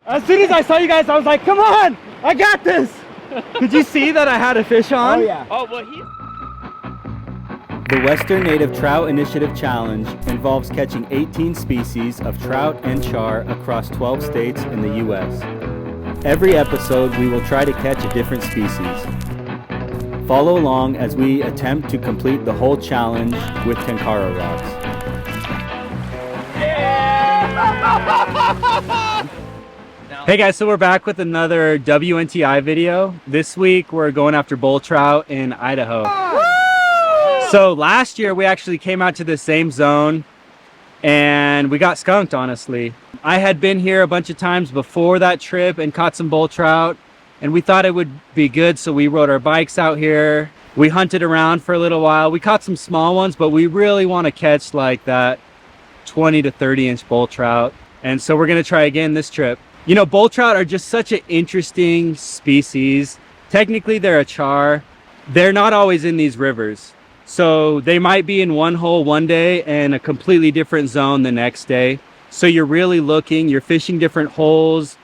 As soon as I saw you guys, I was like, come on, I got this. Did you see that I had a fish on? Oh yeah. Oh, well, he's... The Western Native Trout Initiative Challenge involves catching 18 species of trout and char across 12 states in the U.S. Every episode, we will try to catch a different species. Follow along as we attempt to complete the whole challenge with Tenkara rods. Hey guys, so we're back with another WNTI video. This week we're going after bull trout in Idaho. So last year we actually came out to the same zone and we got skunked, honestly. I had been here a bunch of times before that trip and caught some bull trout, and we thought it would be good, so we rode our bikes out here. We hunted around for a little while. We caught some small ones, but we really want to catch like that 20 to 30 inch bull trout. And so we're gonna try again this trip. You know, bull trout are just such an interesting species. Technically they're a char. They're not always in these rivers. So they might be in one hole one day and a completely different zone the next day. So you're really looking, you're fishing different holes,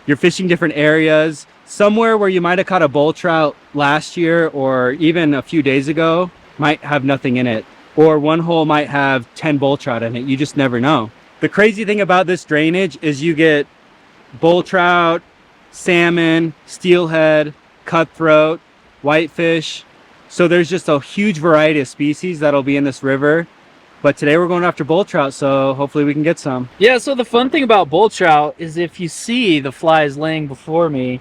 you're fishing different areas. Somewhere where you might have caught a bull trout last year or even a few days ago might have nothing in it. Or one hole might have 10 bull trout in it. You just never know. The crazy thing about this drainage is you get bull trout, salmon, steelhead, cutthroat, whitefish. So there's just a huge variety of species that'll be in this river. But today we're going after bull trout, so hopefully we can get some. Yeah, so the fun thing about bull trout is if you see the flies laying before me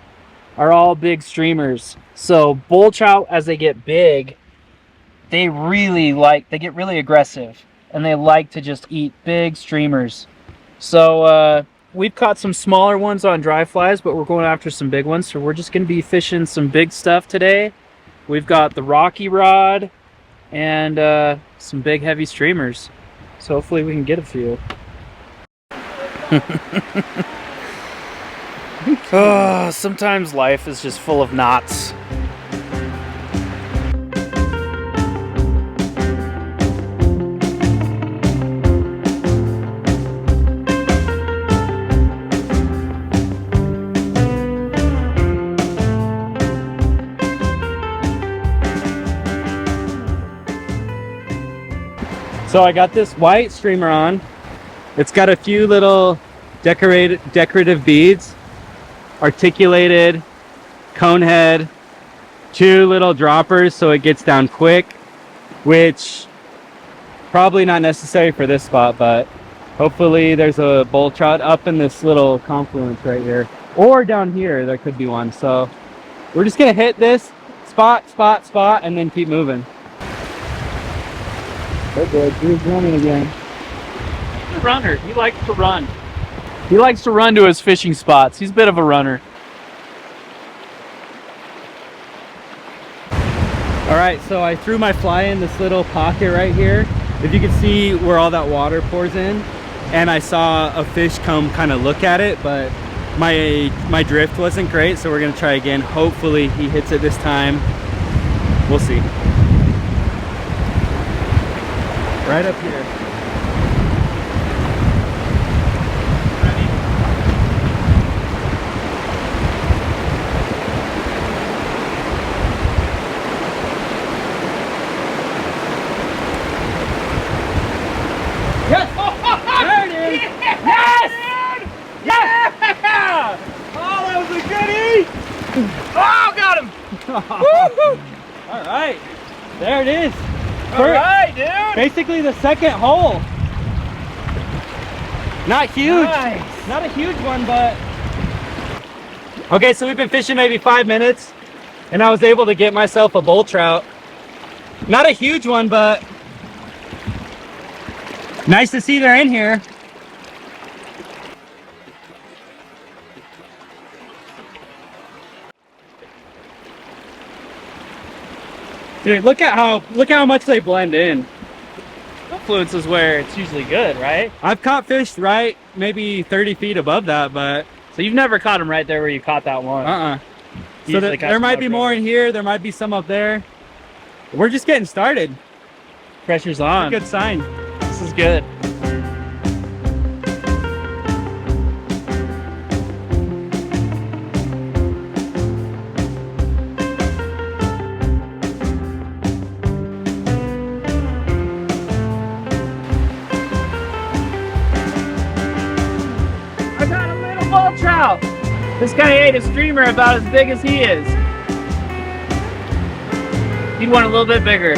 are all big streamers. So bull trout, as they get big, they get really aggressive and they like to just eat big streamers. So we've caught some smaller ones on dry flies, but we're going after some big ones. So we're just gonna be fishing some big stuff today. We've got the Rocky rod and some big heavy streamers. So hopefully we can get a few. Oh, sometimes life is just full of knots. So I got this white streamer on. It's got a few little decorative beads, articulated cone head, 2 little droppers so it gets down quick, which probably not necessary for this spot, but hopefully there's a bull trout up in this little confluence right here, or down here there could be one. So we're just gonna hit this spot, and then keep moving. Oh good, he's running again. He's a runner. He likes to run. He likes to run to his fishing spots. He's a bit of a runner. All right, so I threw my fly in this little pocket right here. If you can see where all that water pours in, and I saw a fish come kind of look at it, but my drift wasn't great, so we're gonna try again. Hopefully he hits it this time. We'll see. Right up here. Ready? Yes! There it is! Yes! Yes! Yeah! Oh, that was a goodie! Oh, got him! All right, there it is. All right, dude. Basically the second hole. Not huge. Nice. Not a huge one, but... Okay, so we've been fishing maybe 5 minutes, and I was able to get myself a bull trout. Not a huge one, but nice to see they're in here. Dude, look how much they blend in. Confluence is where it's usually good, right? I've caught fish right maybe 30 feet above that, but... So you've never caught them right there where you caught that one? So there might be more in here, there might be some up there. We're just getting started. Pressure's on. Good sign. This is good. bull trout. This guy ate a streamer about as big as he is. He'd want a little bit bigger.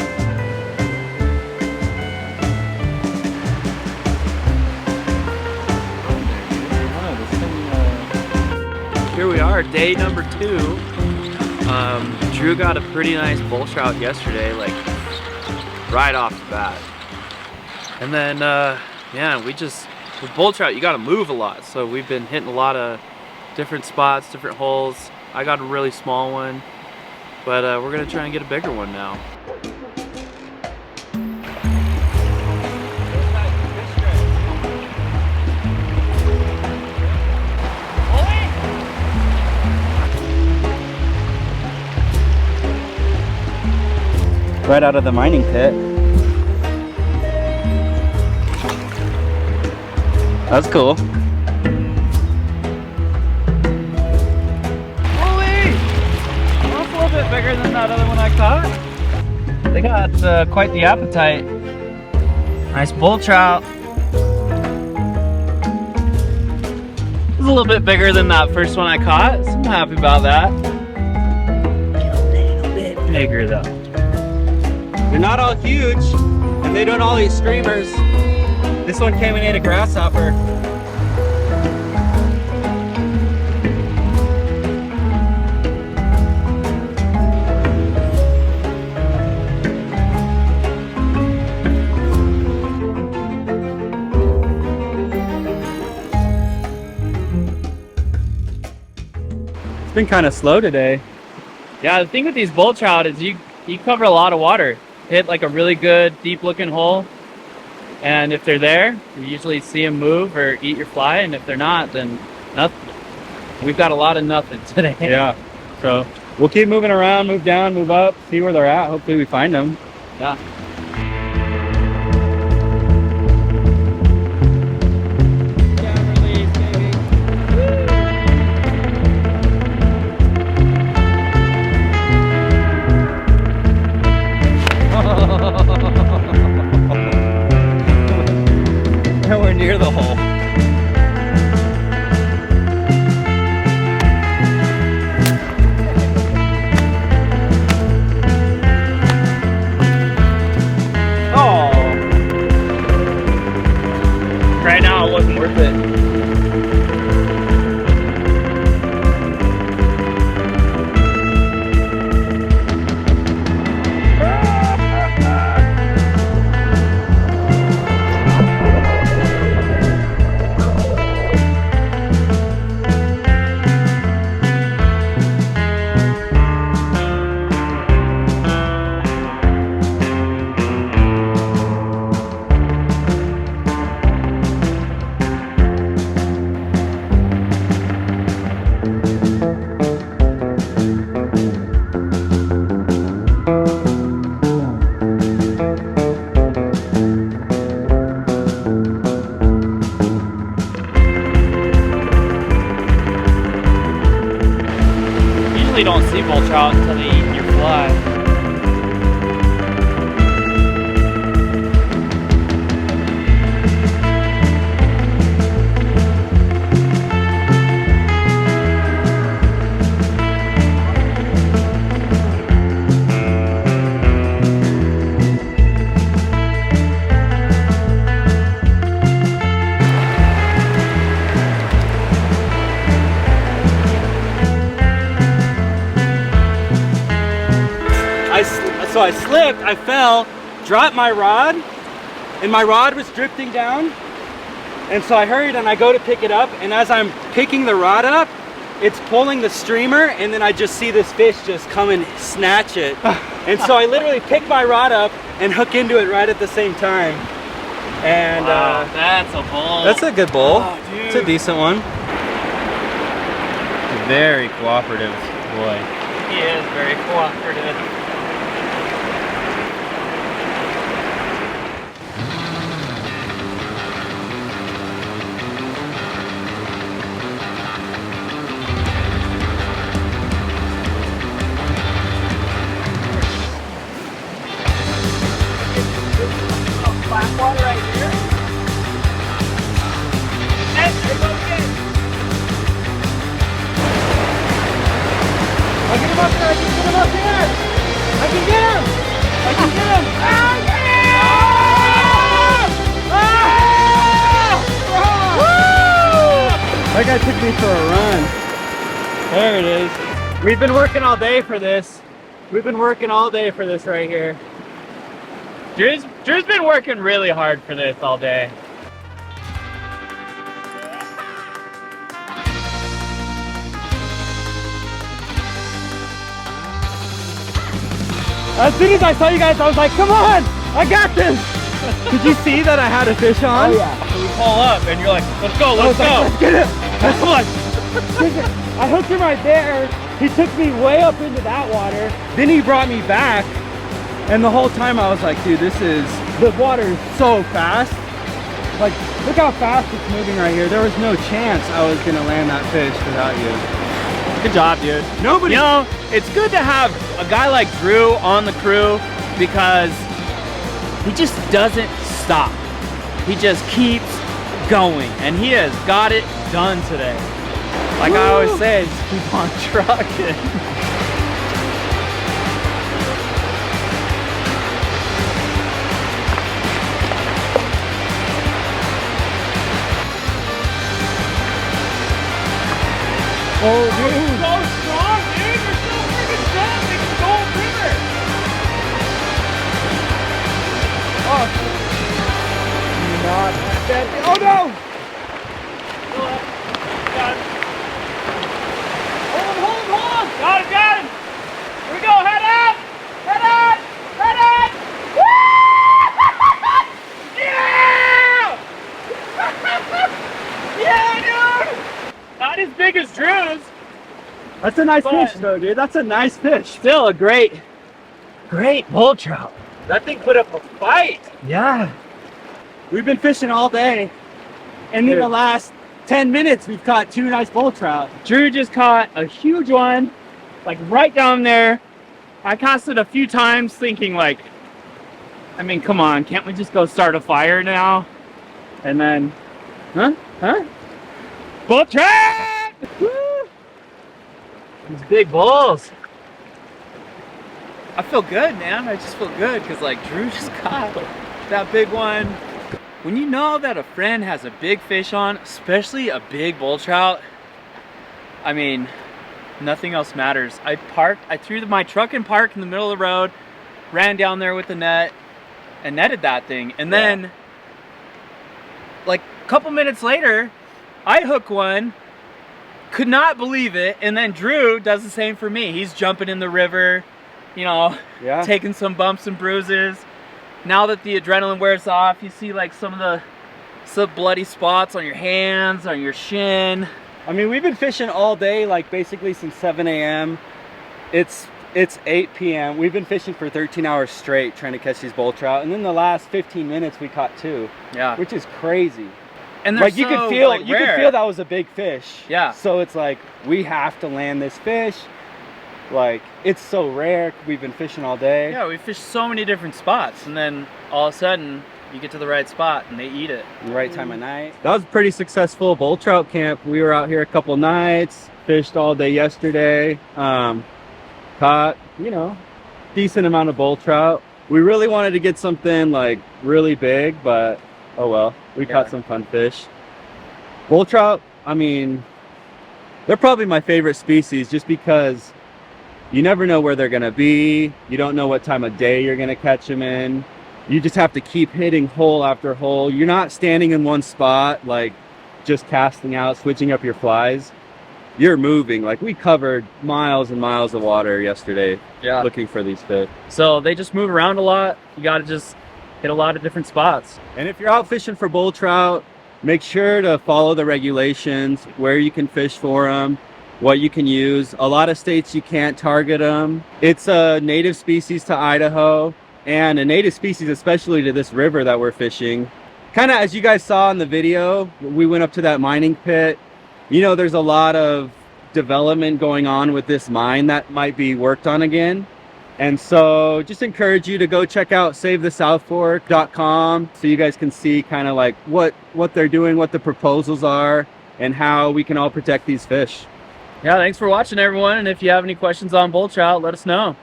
Here we are, day number 2. Drew got a pretty nice bull trout yesterday, like right off the bat. And then, yeah, with bull trout, you gotta move a lot. So we've been hitting a lot of different spots, different holes. I got a really small one, but we're gonna try and get a bigger one now. Right out of the mining pit. That's cool. Holy! That's a little bit bigger than that other one I caught. They got quite the appetite. Nice bull trout. It's a little bit bigger than that first one I caught, so I'm happy about that. A little bit bigger though. They're not all huge, and they don't all eat streamers. This one came and ate a grasshopper. It's been kind of slow today. Yeah, the thing with these bull trout is you cover a lot of water. Hit like a really good deep looking hole, and if they're there, you usually see them move or eat your fly, and if they're not, then nothing. We've got a lot of nothing today. Yeah, so we'll keep moving around, move down, move up, see where they're at. Hopefully we find them. Yeah. Nowhere near the hole. Oh. Right now it wasn't worth it. Don't see bull trout until they eat your fly. So I slipped, I fell, dropped my rod, and my rod was drifting down. And so I hurried and I go to pick it up, and as I'm picking the rod up, it's pulling the streamer, and then I just see this fish just come and snatch it. And so I literally pick my rod up and hook into it right at the same time. And wow, that's a bull. That's a good bull. Oh, it's a decent one. Very cooperative boy. He is very cooperative. Water right here. Hey, there goes it. up there. I can get him up there. I can get him. I can get him. That guy took me for a run. There it is. We've been working all day for this. We've been working all day for this right here. Drew's been working really hard for this all day. As soon as I saw you guys, I was like, come on, I got this. Did you see that I had a fish on? Oh yeah. So we pull up and you're like, let's go, I was let's go. like, let's get it. That's one. I hooked him right there. He took me way up into that water. Then he brought me back. And the whole time I was like, dude, the water is so fast. Like, look how fast it's moving right here. There was no chance I was gonna land that fish without you. Good job, dude. Nobody. You know, it's good to have a guy like Drew on the crew because he just doesn't stop. He just keeps going, and he has got it done today. Like I always say, just keep on trucking. Oh, dude. So strong, dude. You're so freaking strong. Like the Gold River. Oh. Not that. Oh no! Hold him. Got him. Here we go. Head up. Yeah! Yeah, dude. Not as big as Drew's. That's a nice But- fish though, dude. That's a nice fish. Still a great bull trout. That thing put up a fight. Yeah. We've been fishing all day. And in the last 10 minutes, we've caught 2 nice bull trout. Drew just caught a huge one, like right down there. I cast it a few times thinking like, I mean, come on, can't we just go start a fire now? And then, huh? Bull trout! Woo! These big bulls. I feel good, man. I just feel good because like Drew just caught that big one. When you know that a friend has a big fish on, especially a big bull trout, I mean, nothing else matters. I threw my truck in park in the middle of the road, ran down there with the net, and netted that thing. And then, like a couple minutes later, I hook one, could not believe it, and then Drew does the same for me. He's jumping in the river, you know, taking some bumps and bruises. Now that the adrenaline wears off, you see like some bloody spots on your hands, on your shin. I mean, we've been fishing all day, like basically since 7 a.m. It's 8 p.m. We've been fishing for 13 hours straight trying to catch these bull trout. And then the last 15 minutes we caught 2. Yeah. Which is crazy. And like you could feel that was a big fish. Yeah. So it's like we have to land this fish. Like it's so rare. We've been fishing all day. Yeah, we fished so many different spots, and then all of a sudden you get to the right spot and they eat it. The right time of night. That was a pretty successful bull trout camp. We were out here a couple nights, fished all day yesterday, caught, you know, decent amount of bull trout. We really wanted to get something like really big, but oh well, we caught some fun fish. Bull trout, I mean, they're probably my favorite species just because you never know where they're gonna be. You don't know what time of day you're gonna catch them in. You just have to keep hitting hole after hole. You're not standing in one spot, like just casting out, switching up your flies. You're moving. Like we covered miles and miles of water yesterday looking for these fish. So they just move around a lot. You gotta just hit a lot of different spots. And if you're out fishing for bull trout, make sure to follow the regulations, where you can fish for them, what you can use. A lot of states you can't target them. It's a native species to Idaho, and a native species especially to this river that we're fishing. Kind of as you guys saw in the video, we went up to that mining pit. You know, there's a lot of development going on with this mine that might be worked on again. And so just encourage you to go check out SaveTheSouthFork.com so you guys can see kind of like what they're doing, what the proposals are, and how we can all protect these fish. Yeah, thanks for watching, everyone. And if you have any questions on bull trout, let us know.